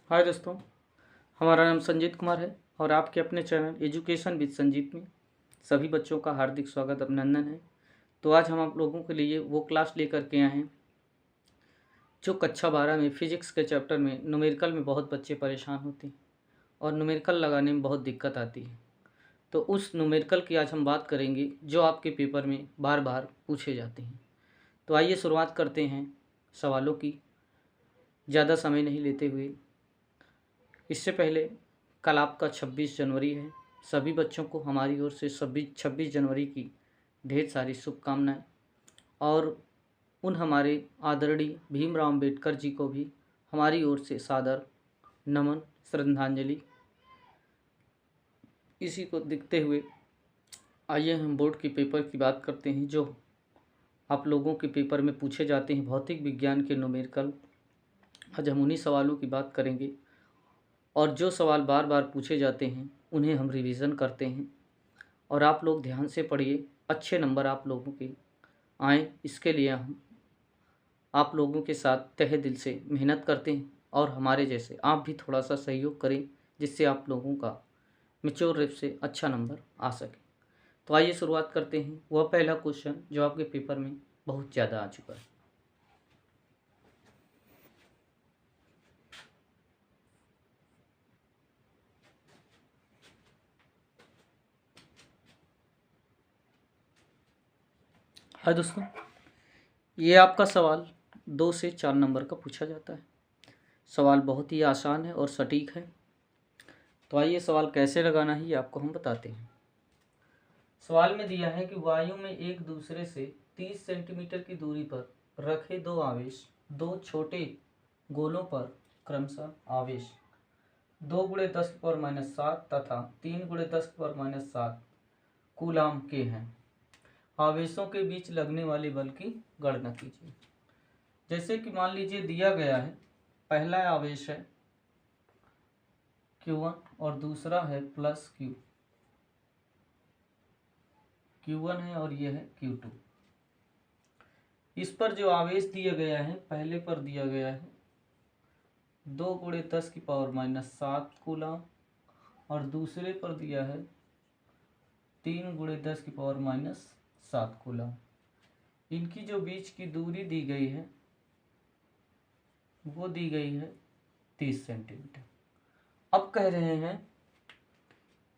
हाय दोस्तों, हमारा नाम संजीत कुमार है और आपके अपने चैनल एजुकेशन विद संजीत में सभी बच्चों का हार्दिक स्वागत अभिनंदन है। तो आज हम आप लोगों के लिए वो क्लास लेकर के आए हैं जो कक्षा 12 में फिजिक्स के चैप्टर में न्यूमेरिकल में बहुत बच्चे परेशान होते हैं और न्यूमेरिकल लगाने में बहुत दिक्कत आती है। तो उस न्यूमेरिकल की आज हम बात करेंगे जो आपके पेपर में बार बार पूछे जाते हैं। तो आइए शुरुआत करते हैं सवालों की, ज़्यादा समय नहीं लेते हुए। इससे पहले कल आपका 26 जनवरी है। सभी बच्चों को हमारी ओर से 26 जनवरी की ढेर सारी शुभकामनाएं और उन हमारे आदरणीय भीमराव अम्बेडकर जी को भी हमारी ओर से सादर नमन श्रद्धांजलि। इसी को देखते हुए आइए हम बोर्ड के पेपर की बात करते हैं जो आप लोगों के पेपर में पूछे जाते हैं, भौतिक विज्ञान के न्यूमेरिकल। आज हम उन्हीं सवालों की बात करेंगे और जो सवाल बार बार पूछे जाते हैं उन्हें हम रिवीज़न करते हैं और आप लोग ध्यान से पढ़िए, अच्छे नंबर आप लोगों के आएँ, इसके लिए हम आप लोगों के साथ तहे दिल से मेहनत करते हैं और हमारे जैसे आप भी थोड़ा सा सहयोग करें जिससे आप लोगों का मैच्योर रूप से अच्छा नंबर आ सके। तो आइए शुरुआत करते हैं। वह पहला क्वेश्चन जो आपके पेपर में बहुत ज़्यादा आ चुका है। हाँ दोस्तों, ये आपका सवाल 2 से 4 नंबर का पूछा जाता है। सवाल बहुत ही आसान है और सटीक है। तो आइए सवाल कैसे लगाना है ये आपको हम बताते हैं। सवाल में दिया है कि वायु में एक दूसरे से 30 सेंटीमीटर की दूरी पर रखे दो आवेश दो छोटे गोलों पर क्रमशः आवेश 2 × 10⁻⁷ तथा 3 × 10⁻⁷ कूलाम के हैं। आवेशों के बीच लगने वाले बल की गणना कीजिए। जैसे कि मान लीजिए दिया गया है, पहला आवेश है Q1 और दूसरा है प्लस Q1 है और ये है Q2। इस पर जो आवेश दिया गया है, पहले पर दिया गया है 2 × 10⁻⁷ कूलाम और दूसरे पर दिया है 3 × 10⁻⁷ कूलाम। इनकी जो बीच की दूरी दी गई है वो दी गई है 30 सेंटीमीटर। अब कह रहे हैं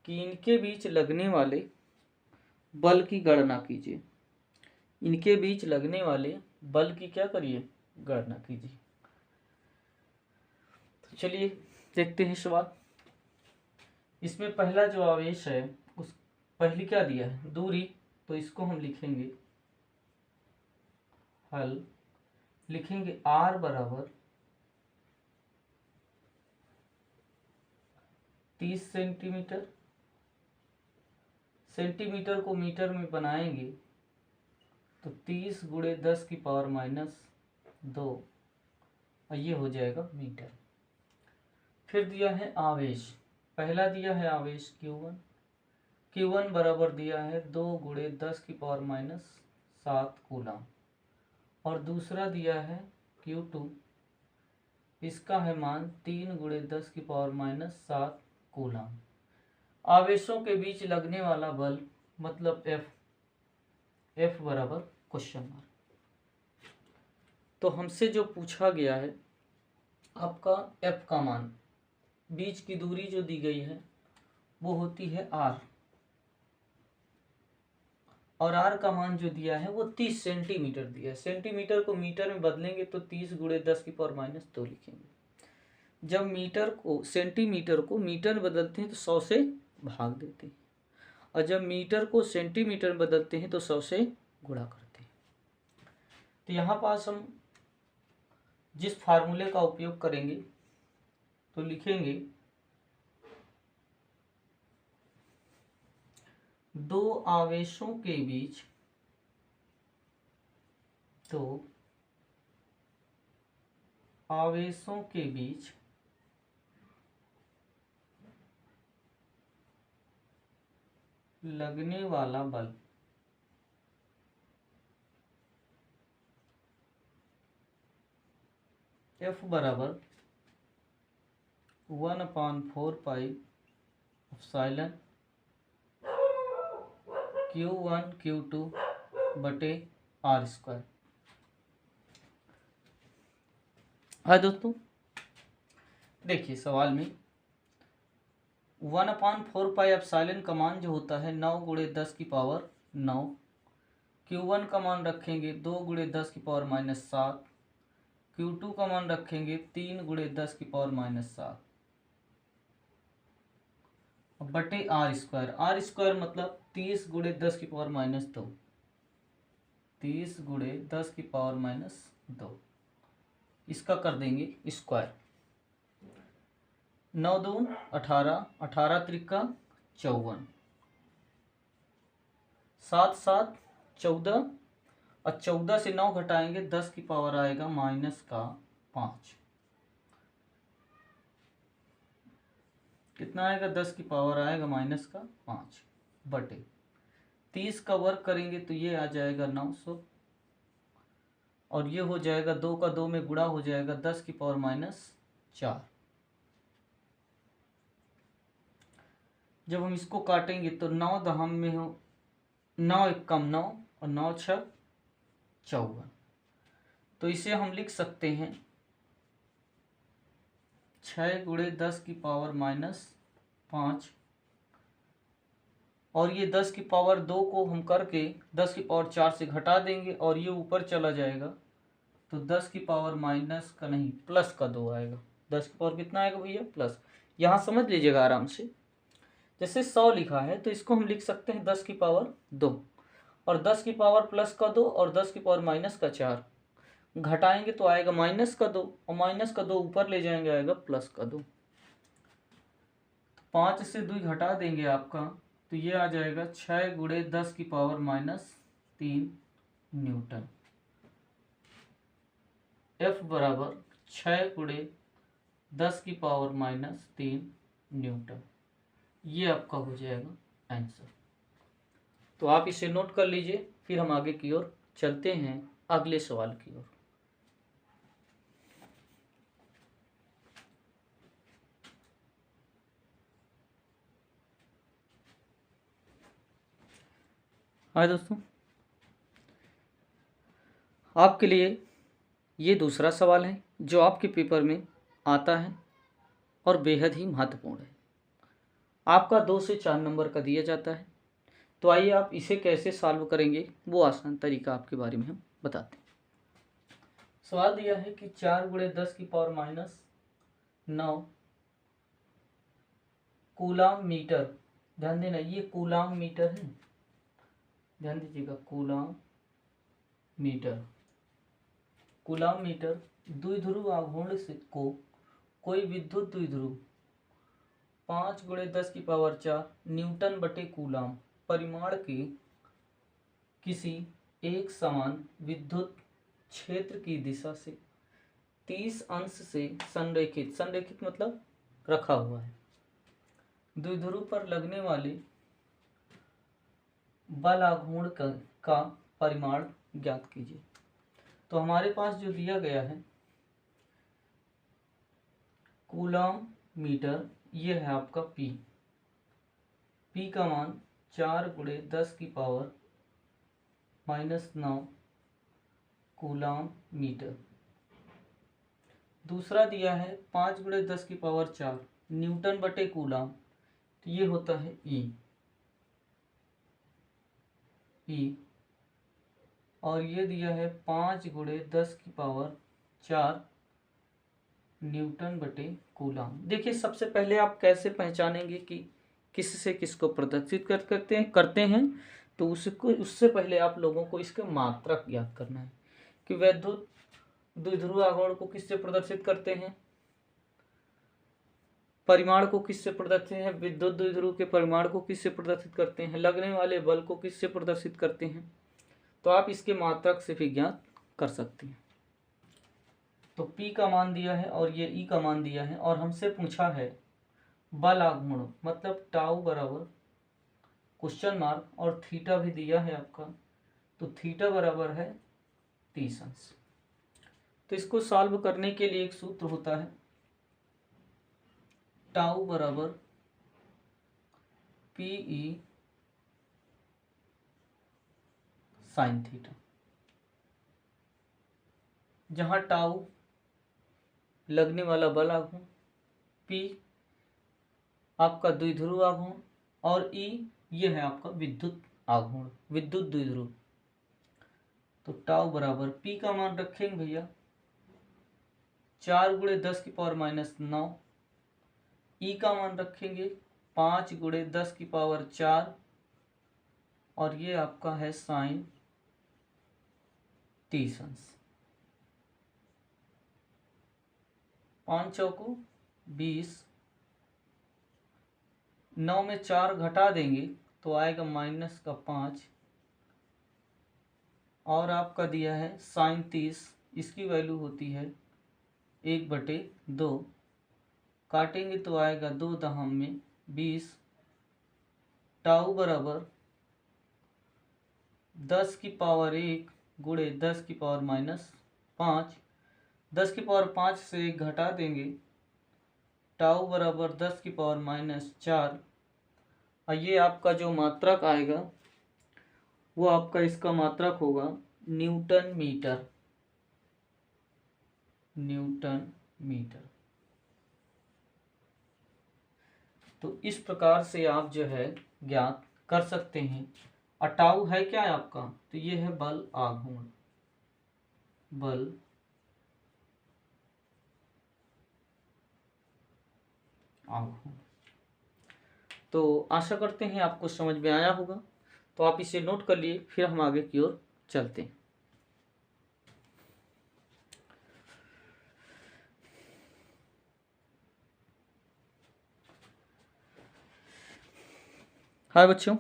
कि इनके बीच लगने वाले बल की गणना कीजिए। इनके बीच लगने वाले बल की क्या करिए, गणना कीजिए। तो चलिए देखते हैं सवाल। इसमें पहला जो आवेश है उस पहली क्या दिया है, दूरी, तो इसको हम लिखेंगे हल, लिखेंगे r बराबर 30 सेंटीमीटर। सेंटीमीटर को मीटर में बनाएंगे तो 30 × 10⁻², और ये हो जाएगा मीटर। फिर दिया है आवेश, पहला दिया है आवेश Q1 बराबर दिया है 2 × 10⁻⁷ कूलाम और दूसरा दिया है Q2, इसका है मान 3 × 10⁻⁷ कूलाम। आवेशों के बीच लगने वाला बल मतलब F बराबर क्वेश्चन मार्क। तो हमसे जो पूछा गया है आपका F का मान, बीच की दूरी जो दी गई है वो होती है R और R का मान जो दिया है वो 30 सेंटीमीटर दिया है। सेंटीमीटर को मीटर में बदलेंगे तो 30 × 10⁻² लिखेंगे। जब सेंटीमीटर को मीटर में बदलते हैं तो 100 से भाग देते हैं और जब मीटर को सेंटीमीटर में बदलते हैं तो 100 से गुणा करते हैं। तो यहाँ पास हम जिस फार्मूले का उपयोग करेंगे तो लिखेंगे दो आवेशों के बीच लगने वाला बल F बराबर 1/4 एप्सिलॉन Q1 Q2 बटे r²। हाँ दोस्तों, देखिए सवाल में 1/4 एप्सिलॉन का मान जो होता है 9 × 10⁻⁹। Q1 का मान रखेंगे 2 × 10⁻⁷। Q2 का मान रखेंगे 3 × 10⁻⁷। बटे r² मतलब 30 × 10⁻²। 30 × 10⁻²। इसका कर देंगे स्क्वायर। 9 दून 18, 18 त्रिका 54, 7 7 14, और 14 से 9 घटाएंगे 10 की पावर आएगा -5। कितना आएगा? 10 की पावर आएगा -5 बटे 30 का वर्ग करेंगे तो ये आ जाएगा 900, और ये हो जाएगा 2 का 2 में गुणा हो जाएगा 10 की पावर -4। जब हम इसको काटेंगे तो 9 दहम में हो 9 एकम 9 और 9 छक 54। तो इसे हम लिख सकते हैं 6 × 10 की पावर -5, और ये 10 की पावर 2 को हम करके 10 की पावर 4 से घटा देंगे और ये ऊपर चला जाएगा, तो 10 की पावर माइनस का नहीं प्लस का 2 आएगा। 10 की पावर कितना आएगा भैया? प्लस। यहाँ समझ लीजिएगा आराम से, जैसे 100 लिखा है तो इसको हम लिख सकते हैं 10 की पावर 2, और 10 की पावर प्लस का 2 और 10 की पावर माइनस का 4 घटाएंगे तो आएगा माइनस का 2, और माइनस का 2 ऊपर ले जाएंगे आएगा प्लस का 2। 5 से 2 घटा देंगे आपका, तो ये आ जाएगा 6 × 10 की पावर -3 न्यूटन। F बराबर 6 × 10 की पावर -3 न्यूटन। ये आपका हो जाएगा आंसर। तो आप इसे नोट कर लीजिए, फिर हम आगे की ओर चलते हैं अगले सवाल की ओर। हाँ दोस्तों, आपके लिए ये दूसरा सवाल है जो आपके पेपर में आता है और बेहद ही महत्वपूर्ण है। आपका 2 से 4 नंबर का दिया जाता है। तो आइए आप इसे कैसे सॉल्व करेंगे वो आसान तरीका आपके बारे में हम बताते हैं। सवाल दिया है कि 4 × 10 की पावर -9 कूलाम मीटर, ध्यान देना ये कूलाम मीटर है, ध्यान दीजिएगा कूलाम मीटर। कूलाम मीटर द्विध्रुव आघूर्ण से को कोई विद्युत द्विध्रुव 5 × 10 की पावर 4 न्यूटन बटे कूलाम परिमाण के किसी एक समान विद्युत क्षेत्र की दिशा से 30 अंश से संरेखित, संरेखित मतलब रखा हुआ है, द्विध्रुव पर लगने वाले बल आघूर्ण का परिमाण ज्ञात कीजिए। तो हमारे पास जो दिया गया है कूलाम मीटर, ये है आपका P। P का मान 4 × 10 की पावर -9 कूलाम मीटर। दूसरा दिया है 5 × 10 की पावर 4 न्यूटन बटे कूलाम, तो ये होता है E। और ये दिया है 5 × 10 की पावर 4 न्यूटन बटे कूलाम। देखिए सबसे पहले आप कैसे पहचानेंगे कि किससे किसको प्रदर्शित करते हैं, तो उससे पहले आप लोगों को इसके मात्रक ज्ञात करना है कि वैद्युत द्विध्रुव आघूर्ण को किससे प्रदर्शित करते हैं, परिमाण को किससे प्रदर्शित हैं, विद्युत द्विध्रुव के परिमाण को किससे प्रदर्शित करते हैं, लगने वाले बल को किससे प्रदर्शित करते हैं। तो आप इसके मात्रक से भी ज्ञात कर सकते हैं। तो P का मान दिया है और ये E का मान दिया है, और हमसे पूछा है बल आघूर्ण मतलब टाउ बराबर क्वेश्चन मार्क और थीटा भी दिया है आपका, तो थीटा बराबर है 30 अंश। तो इसको सॉल्व करने के लिए एक सूत्र होता है टाउ बराबर पी ई साइन थीटा, जहाँ टाउ लगने वाला बल आघूर्ण, पी आपका द्विध्रुव आघूर्ण और ई ये है आपका विद्युत आघूर्ण, विद्युत द्विध्रुव। तो टाउ बराबर पी का मान रखेंगे भैया 4 × 10⁻⁹, ई का मान रखेंगे 5 × 10⁴ और ये आपका है साइन 30 अंश। 5 चौको 20, 9 में 4 घटा देंगे तो आएगा -5 और आपका दिया है साइन 30, इसकी वैल्यू होती है 1/2, काटेंगे तो आएगा 2 दहम में 20। टाउ बराबर 10⁻1 × 10⁻⁵, 10⁻5 से 1 घटा देंगे, टाउ बराबर 10⁻⁴। और ये आपका जो मात्रक आएगा वो आपका इसका मात्रक होगा न्यूटन मीटर, न्यूटन मीटर। तो इस प्रकार से आप जो है ज्ञात कर सकते हैं। और टाउ है क्या है आपका, तो ये है बल आघूर्ण, बल आघूर्ण। तो आशा करते हैं आपको समझ में आया होगा, तो आप इसे नोट कर लिए, फिर हम आगे की ओर चलते हैं। हाय बच्चों,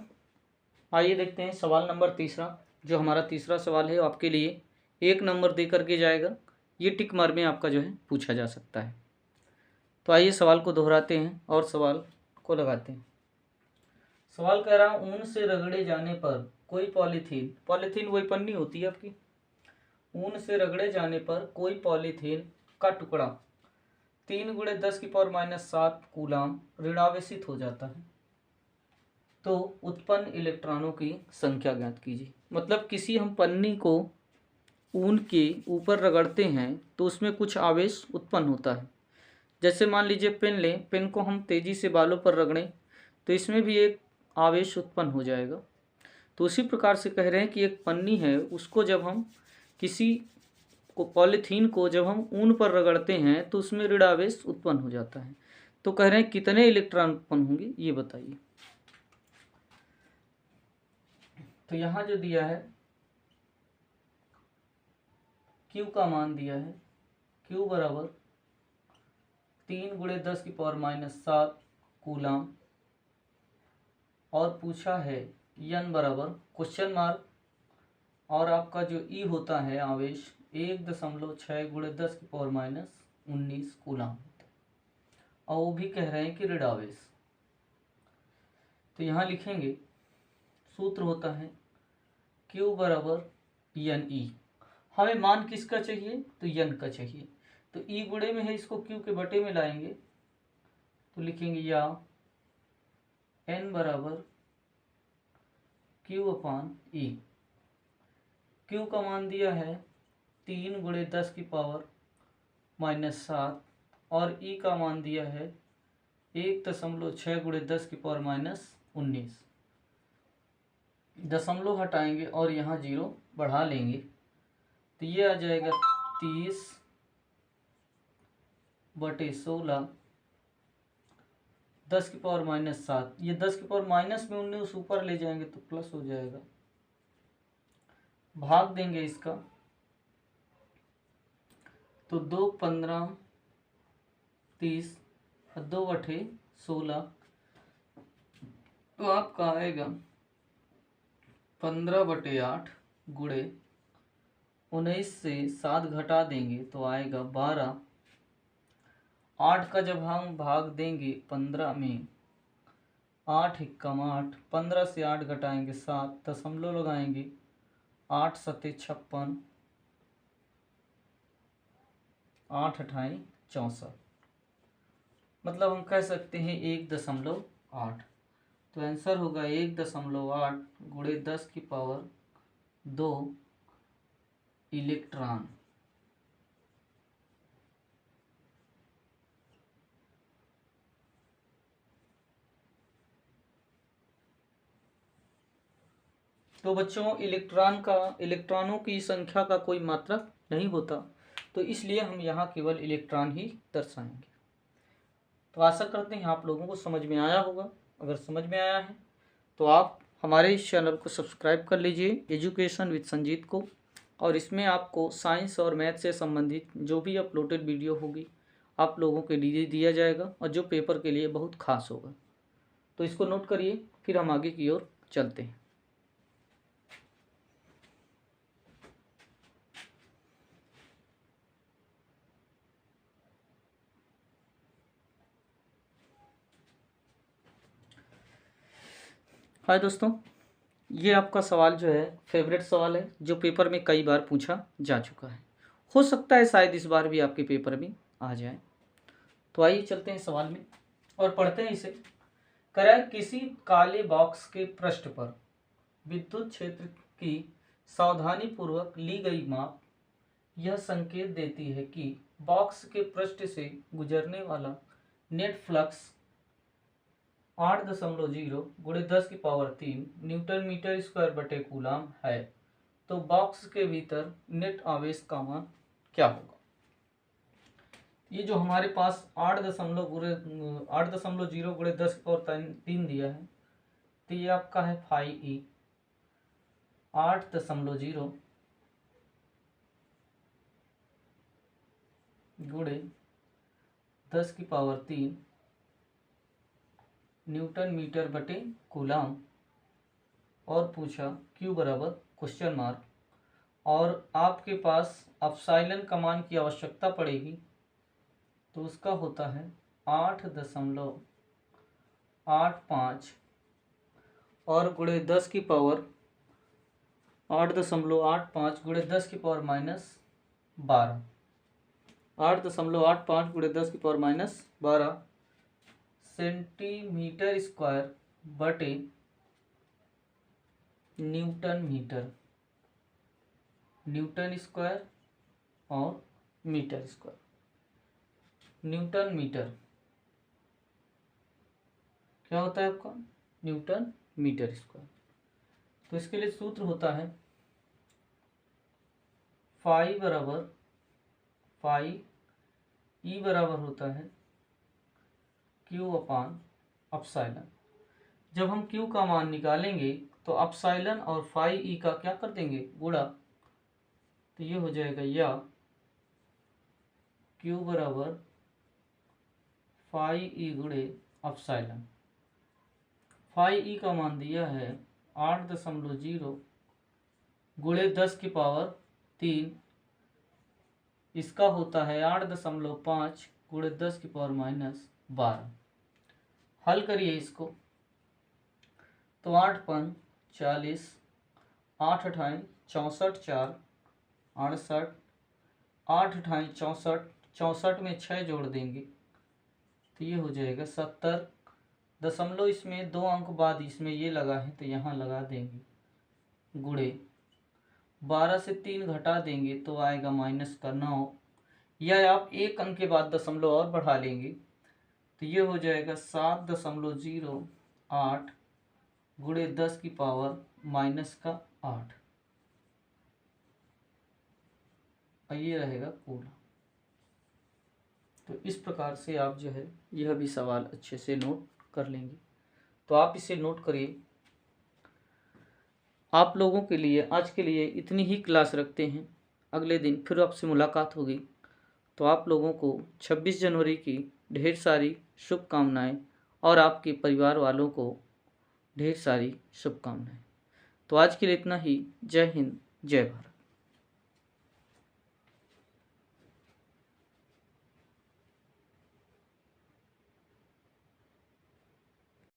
आइए देखते हैं सवाल नंबर तीसरा। जो हमारा तीसरा सवाल है वो आपके लिए 1 नंबर दे करके जाएगा, ये टिक मार में आपका जो है पूछा जा सकता है। तो आइए सवाल को दोहराते हैं और सवाल को लगाते हैं। सवाल कह रहा ऊन से रगड़े जाने पर कोई पॉलीथीन, पॉलीथीन वही पन्नी होती है आपकी, ऊन से रगड़े जाने पर कोई पॉलीथीन का टुकड़ा 3 × 10⁻⁷ कूलाम ऋणावेशित हो जाता है, तो उत्पन्न इलेक्ट्रॉनों की संख्या ज्ञात कीजिए। मतलब किसी हम पन्नी को ऊन के ऊपर रगड़ते हैं तो उसमें कुछ आवेश उत्पन्न होता है। जैसे मान लीजिए पेन लें, पेन को हम तेज़ी से बालों पर रगड़ें तो इसमें भी एक आवेश उत्पन्न हो जाएगा। तो उसी प्रकार से कह रहे हैं कि एक पन्नी है, उसको जब हम किसी को पॉलीथीन को जब हम ऊन पर रगड़ते हैं तो उसमें ऋण आवेश उत्पन्न हो जाता है। तो कह रहे हैं कितने इलेक्ट्रॉन उत्पन्न होंगे ये बताइए। तो यहाँ जो दिया है Q का मान दिया है, Q बराबर 3 × 10⁻⁷ कूलाम और पूछा है N बराबर क्वेश्चन मार्क और आपका जो E होता है आवेश 1.6 × 10⁻�19 कूलाम और वो भी कह रहे हैं कि ऋण आवेश। तो यहाँ लिखेंगे सूत्र होता है Q बराबर NE। हमें मान किसका चाहिए, तो N का चाहिए। तो E गुणे में है, इसको Q के बटे में लाएंगे तो लिखेंगे या N बराबर Q/E। Q का मान दिया है 3 × 10⁻⁷ और E का मान दिया है 1.6 × 10⁻�19। दशमलव हटाएंगे और यहाँ 0 बढ़ा लेंगे तो ये आ जाएगा 30/16 10⁻⁷। ये 10⁻⁻⁻19 ऊपर ले जाएंगे तो प्लस हो जाएगा, भाग देंगे इसका तो 2 15 30 और 2 × 16 तो आपका आएगा 15/8 गुणे 19 से 7 घटा देंगे तो आएगा 12। 8 का जब हम भाग देंगे 15 में, 8 × 8, 15 से 8 घटाएंगे 7, दशमलव लगाएंगे 8 × 7 = 56, 8 × 8 = 64। मतलब हम कह सकते हैं 1.8। तो आंसर होगा 1.8 गुणे 10⁻2 इलेक्ट्रॉन। तो बच्चों इलेक्ट्रॉनों की संख्या का कोई मात्रक नहीं होता, तो इसलिए हम यहाँ केवल इलेक्ट्रॉन ही दर्शाएंगे। तो आशा करते हैं आप लोगों को समझ में आया होगा। अगर समझ में आया है तो आप हमारे इस चैनल को सब्सक्राइब कर लीजिए, एजुकेशन विद संजीत को, और इसमें आपको साइंस और मैथ से संबंधित जो भी अपलोडेड वीडियो होगी आप लोगों के लिए दिया जाएगा, और जो पेपर के लिए बहुत खास होगा। तो इसको नोट करिए, फिर हम आगे की ओर चलते हैं। हाय दोस्तों, ये आपका सवाल जो है फेवरेट सवाल है, जो पेपर में कई बार पूछा जा चुका है। हो सकता है शायद इस बार भी आपके पेपर में आ जाए। तो आइए चलते हैं सवाल में और पढ़ते हैं इसे। करें किसी काले बॉक्स के पृष्ठ पर विद्युत क्षेत्र की सावधानीपूर्वक ली गई माप यह संकेत देती है कि बॉक्स के पृष्ठ से गुजरने वाला नेट फ्लक्स 8.0 गुणे 10⁻3 न्यूटन मीटर स्क्वायर बटे कूलाम है। तो बॉक्स के भीतर नेट आवेश का मान क्या होगा? ये जो हमारे पास 8.0 गुणे 10⁻3 दिया है, तो ये आपका है फाई ई 8.0 गुणे 10⁻3 न्यूटन मीटर बटे कूलाम, और पूछा क्यू बराबर क्वेश्चन मार्क, और आपके पास एप्सिलॉन का मान की आवश्यकता पड़ेगी। तो उसका होता है 8.85 और गुणे 10⁻8.85 गुणे 10⁻−12 8.85 गुणे 10⁻−12 सेंटीमीटर स्क्वायर बटे न्यूटन स्क्वायर और मीटर स्क्वायर। न्यूटन मीटर क्या होता है आपका? Newton metre square. तो इसके लिए सूत्र होता है फाई ई बराबर होता है क्यू अपान एप्सिलॉन। जब हम क्यू का मान निकालेंगे तो एप्सिलॉन और फाई ई का क्या कर देंगे? गुणा। तो ये हो जाएगा या क्यू बराबर फाई ई गुणे एप्सिलॉन। फाई ई का मान दिया है 8.0 गुणे 10⁻3, इसका होता है 8.5 गुणे 10⁻−12। हल करिए इसको। तो 8×5 40, 8×8 64, 4 68, 8×8 64, 64 में 6 जोड़ देंगे तो ये हो जाएगा 70। दशमलव इसमें 2 अंक बाद इसमें ये लगा है तो यहाँ लगा देंगे, गुणे 12 से 3 घटा देंगे तो आएगा -9, या आप एक अंक के बाद दशमलव और बढ़ा लेंगे तो ये हो जाएगा 7.08 गुणे 10⁻⁻8, और ये रहेगा कूलम। तो इस प्रकार से आप जो है यह भी सवाल अच्छे से नोट कर लेंगे। तो आप इसे नोट करिए। आप लोगों के लिए आज के लिए इतनी ही क्लास रखते हैं। अगले दिन फिर आपसे मुलाकात होगी। तो आप लोगों को 26 जनवरी की ढेर सारी शुभकामनाएं, और आपके परिवार वालों को ढेर सारी शुभकामनाएं। तो आज के लिए इतना ही। जय हिंद, जय भारत।